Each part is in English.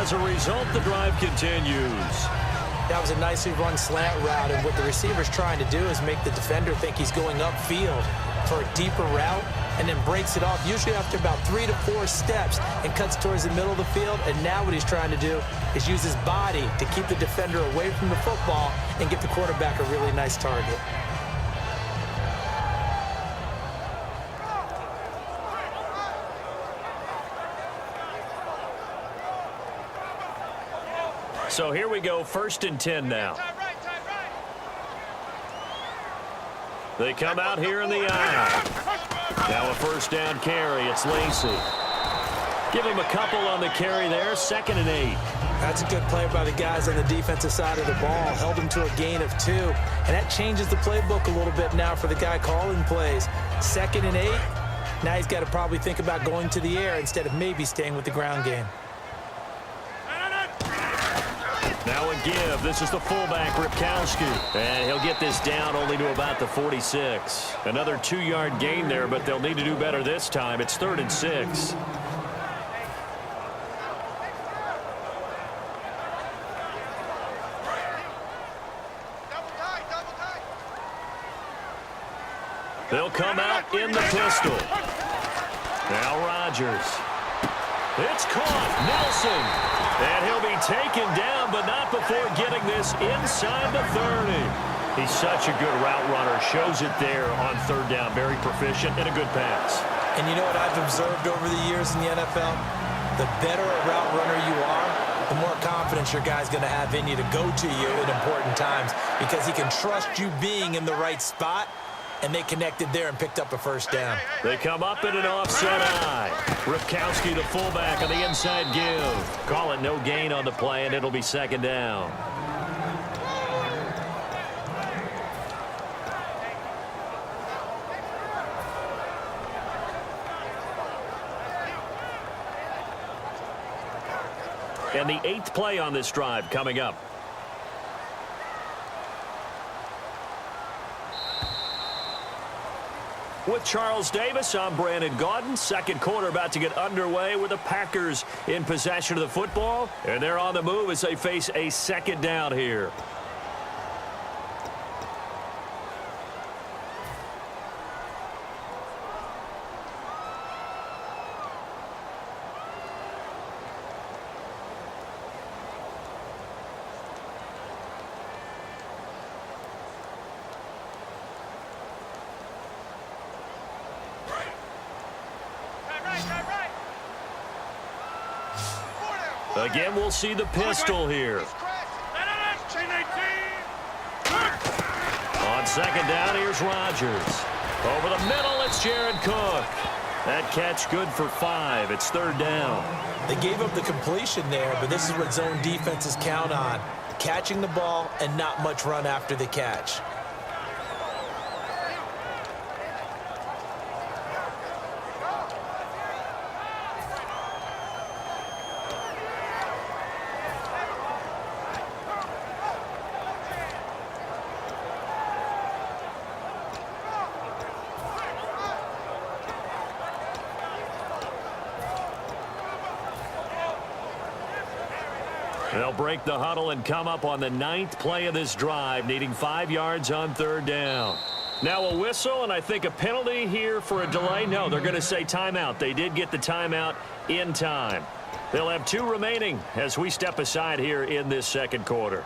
as a result, the drive continues. That was a nicely run slant route, and what the receiver's trying to do is make the defender think he's going upfield for a deeper route, and then breaks it off, usually after about 3 to 4 steps, and cuts towards the middle of the field. And now what he's trying to do is use his body to keep the defender away from the football and get the quarterback a really nice target. So here we go, 1st and 10 now. They come out here in the eye. Now a 1st down carry. It's Lacey. Give him a couple on the carry there. 2nd and 8. That's a good play by the guys on the defensive side of the ball. Held him to a gain of 2. And that changes the playbook a little bit now for the guy calling plays. 2nd and 8. Now he's got to probably think about going to the air instead of maybe staying with the ground game. Now a give. This is the fullback, Ripkowski. And he'll get this down only to about the 46. Another 2-yard gain there, but they'll need to do better this time. It's 3rd and 6. They'll come out in the pistol. Now Rodgers. It's caught. Nelson. And he'll be taken down, but not before getting this inside the 30. He's such a good route runner. Shows it there on 3rd down. Very proficient and a good pass. And you know what I've observed over the years in the NFL? The better a route runner you are, the more confidence your guy's going to have in you to go to you at important times, because he can trust you being in the right spot. And they connected there and picked up a 1st down. They come up in an offset eye. Ripkowski, the fullback, on the inside give. Call it no gain on the play, and it'll be 2nd down. And the 8th play on this drive coming up. With Charles Davis, I'm Brandon Gaudin. 2nd quarter about to get underway with the Packers in possession of the football. And they're on the move as they face a 2nd down here. Again, we'll see the pistol here. On 2nd down, here's Rodgers. Over the middle, it's Jared Cook. That catch good for 5. It's 3rd down. They gave up the completion there, but this is what zone defenses count on. Catching the ball and not much run after the catch. They'll break the huddle and come up on the 9th play of this drive, needing 5 yards on 3rd down. Now a whistle, and I think a penalty here for a delay. No, they're going to say timeout. They did get the timeout in time. They'll have 2 remaining as we step aside here in this 2nd quarter.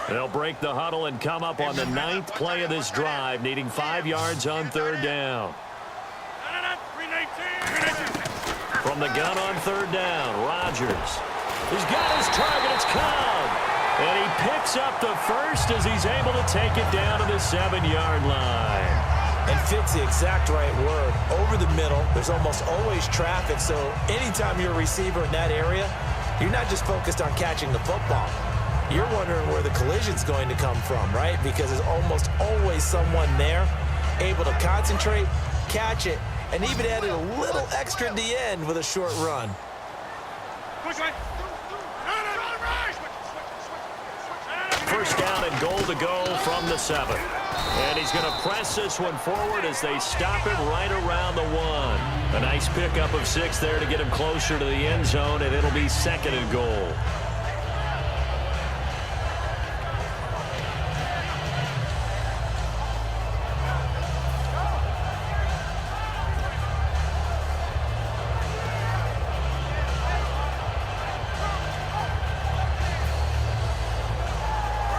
They'll break the huddle and come up on the 9th play of this drive, needing 5 yards on 3rd down. From the gun on 3rd down, Rodgers. He's got his target. It's Cobb. And he picks up the 1st as he's able to take it down to the 7-yard line. And fits the exact right word. Over the middle, there's almost always traffic, so anytime you're a receiver in that area, you're not just focused on catching the football. You're wondering where the collision's going to come from, right? Because there's almost always someone there able to concentrate, catch it, and even added a little extra at the end with a short run. First down and goal to go from the 7. And he's going to press this one forward as they stop him right around the 1. A nice pickup of 6 there to get him closer to the end zone, and it'll be 2nd and goal.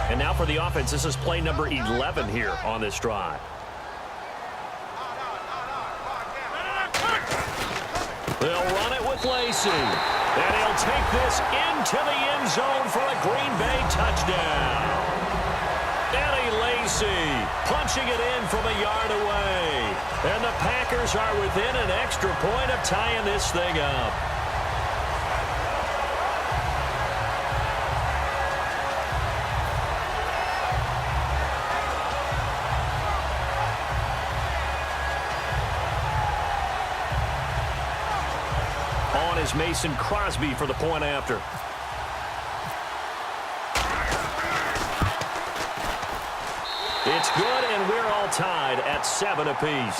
And now for the offense, this is play number 11 here on this drive. They'll run it with Lacey. And he'll take this into the end zone for a Green Bay touchdown. Eddie Lacy punching it in from a yard away. And the Packers are within an extra point of tying this thing up. Is Mason Crosby for the point after. It's good, and we're all tied at 7 apiece.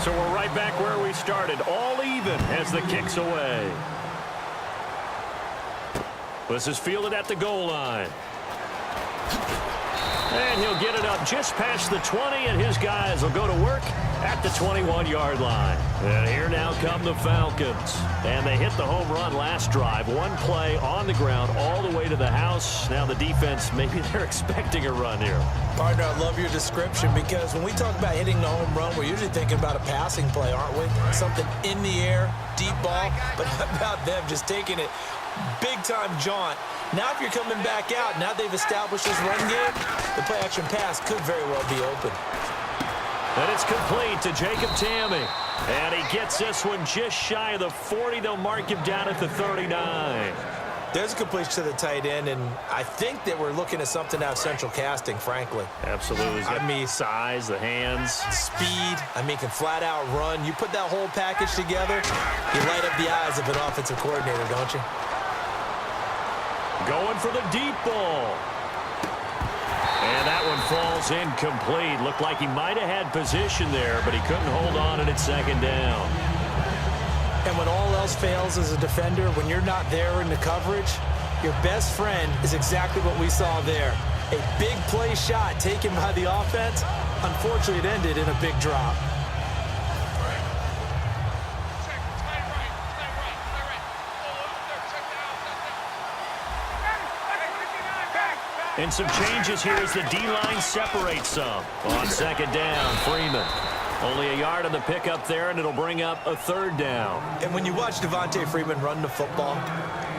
So we're right back where we started, all even as the kick's away. This is fielded at the goal line. And he'll get it up just past the 20, and his guys will go to work at the 21-yard line. And here now come the Falcons. And they hit the home run last drive. One play on the ground all the way to the house. Now the defense, maybe they're expecting a run here. Partner, I love your description because when we talk about hitting the home run, we're usually thinking about a passing play, aren't we? Something in the air, deep ball. But how about them just taking it big-time jaunt? Now if you're coming back out, now they've established this run game, the play-action pass could very well be open. And it's complete to Jacob Tamme. And he gets this one just shy of the 40. They'll mark him down at the 39. There's a completion to the tight end, and I think that we're looking at something out of central casting, frankly. Absolutely. I mean, size, the hands. Speed. I mean, can flat out run. You put that whole package together, you light up the eyes of an offensive coordinator, don't you? Going for the deep ball. And that one falls incomplete. Looked like he might have had position there, but he couldn't hold on, and it's 2nd down. And when all else fails as a defender, when you're not there in the coverage, your best friend is exactly what we saw there. A big play shot taken by the offense. Unfortunately, it ended in a big drop. And some changes here as the D-line separates some. On 2nd down, Freeman. Only a yard on the pickup there, and it'll bring up a 3rd down. And when you watch Devontae Freeman run the football,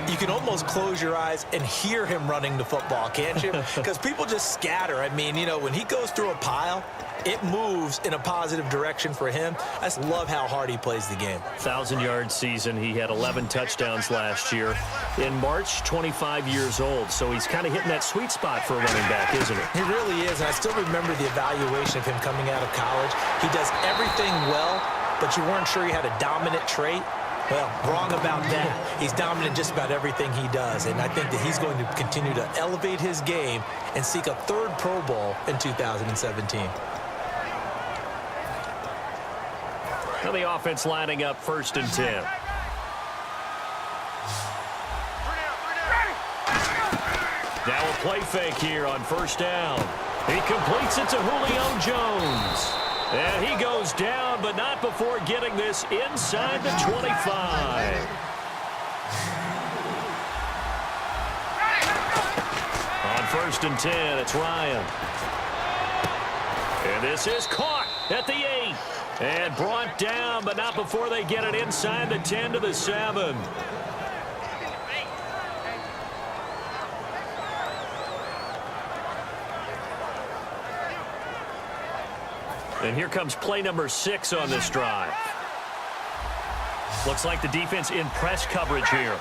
you can almost close your eyes and hear him running the football, can't you? Because people just scatter. I mean, you know, when he goes through a pile, it moves in a positive direction for him. I just love how hard he plays the game. 1,000-yard season. He had 11 touchdowns last year. In March, 25 years old. So he's kind of hitting that sweet spot for a running back, isn't he? He really is. And I still remember the evaluation of him coming out of college. He does everything well, but you weren't sure he had a dominant trait. Well, wrong about that. He's dominant just about everything he does, and I think that he's going to continue to elevate his game and seek a 3rd Pro Bowl in 2017. Now the offense lining up 1st and 10. Now a play fake here on 1st down. He completes it to Julio Jones. And he goes down, but not before getting this inside the 25. On 1st and 10, it's Ryan. And this is caught at the 8. And brought down, but not before they get it inside the 10 to the 7. And here comes play number 6 on this drive. Looks like the defense in press coverage here.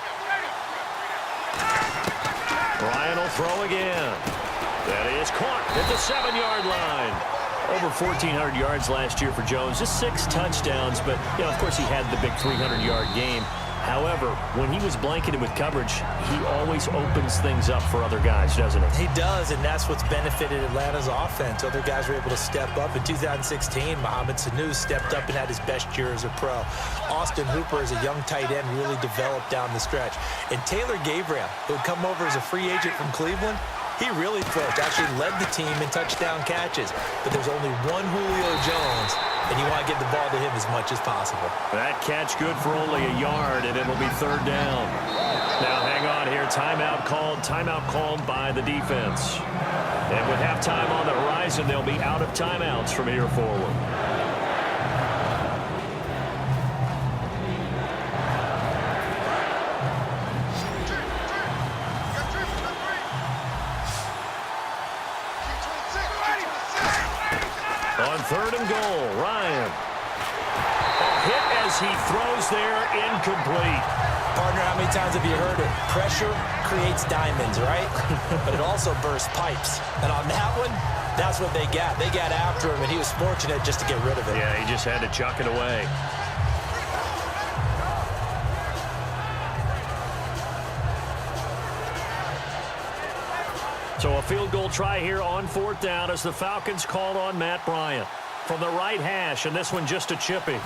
Bryant will throw again. That is caught at the 7-yard line. Over 1,400 yards last year for Jones. Just 6 touchdowns, but, of course he had the big 300-yard game. However, when he was blanketed with coverage, he always opens things up for other guys, doesn't he? He does, and that's what's benefited Atlanta's offense. Other guys were able to step up. In 2016, Mohamed Sanu stepped up and had his best year as a pro. Austin Hooper, as a young tight end, really developed down the stretch. And Taylor Gabriel, who had come over as a free agent from Cleveland, he really flourished, actually led the team in touchdown catches. But there's only one Julio Jones, and you want to get the ball to him as much as possible. That catch good for only a yard, and it'll be 3rd down. Now hang on here. Timeout called by the defense. And with halftime on the horizon, they'll be out of timeouts from here forward. On 3rd and goal, Ryan. A hit as he throws there, incomplete. Partner, how many times have you heard it? Pressure creates diamonds, right? But it also bursts pipes. And on that one, that's what they got. They got after him, and he was fortunate just to get rid of it. Yeah, he just had to chuck it away. So a field goal try here on 4th down as the Falcons called on Matt Bryant. From the right hash, and this one just a chippy.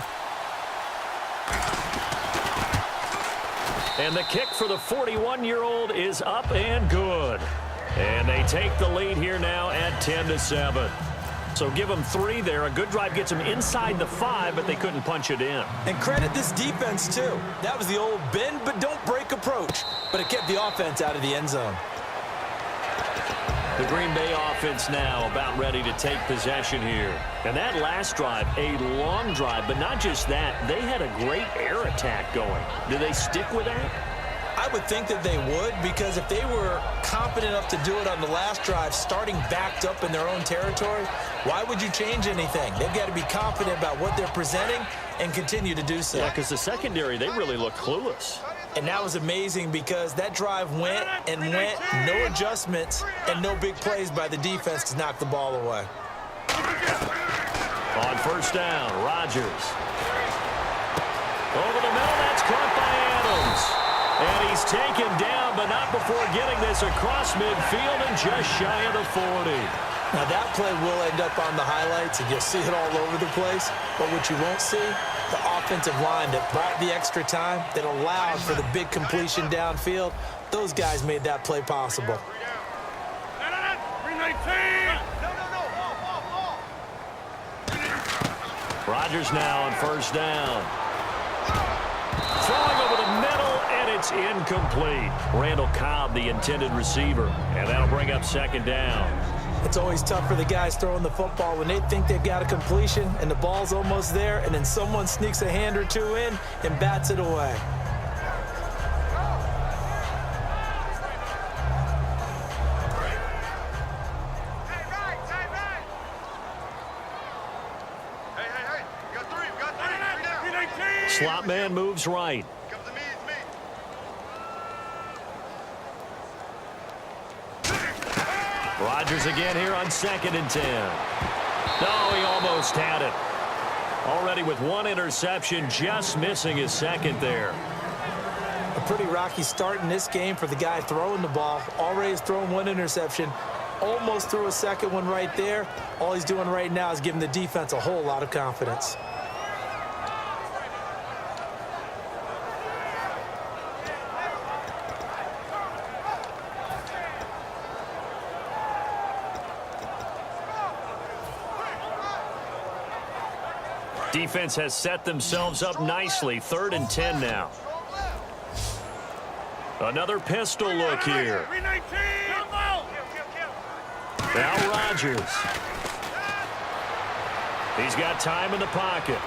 And the kick for the 41-year-old is up and good. And they take the lead here now at 10-7. So give them 3 there. A good drive gets them inside the 5, but they couldn't punch it in. And credit this defense, too. That was the old bend but don't break approach. But it kept the offense out of the end zone. The Green Bay offense now about ready to take possession here. And that last drive, a long drive, but not just that. They had a great air attack going. Do they stick with that? I would think that they would, because if they were competent enough to do it on the last drive, starting backed up in their own territory, why would you change anything? They've got to be confident about what they're presenting and continue to do so. Yeah, because the secondary, they really look clueless. And that was amazing because that drive went and went, no adjustments, and no big plays by the defense to knock the ball away. On 1st down, Rodgers. Over the middle, that's caught by Adams. And he's taken down, but not before getting this across midfield and just shy of the 40. Now that play will end up on the highlights, and you'll see it all over the place. But what you won't see, the offensive line that brought the extra time, that allowed for the big completion downfield, those guys made that play possible. Rodgers now on 1st down. Throwing over the middle, and it's incomplete. Randall Cobb, the intended receiver, and that'll bring up 2nd down. It's always tough for the guys throwing the football when they think they've got a completion and the ball's almost there, and then someone sneaks a hand or 2 in and bats it away. Slot man moves right. Rodgers again here on 2nd and 10. No, he almost had it. Already with 1 interception, just missing his 2nd there. A pretty rocky start in this game for the guy throwing the ball. Already has thrown 1 interception. Almost threw a 2nd one right there. All he's doing right now is giving the defense a whole lot of confidence. Defense has set themselves up nicely. 3rd and 10 now. Another pistol look here. Now Rodgers. He's got time in the pocket.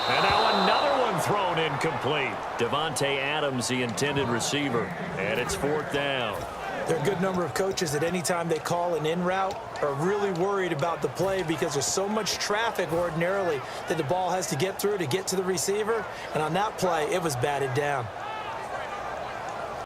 And now another one thrown incomplete. Davante Adams, the intended receiver. And it's 4th down. There are a good number of coaches that anytime they call an in route are really worried about the play because there's so much traffic ordinarily that the ball has to get through to get to the receiver. And on that play, it was batted down.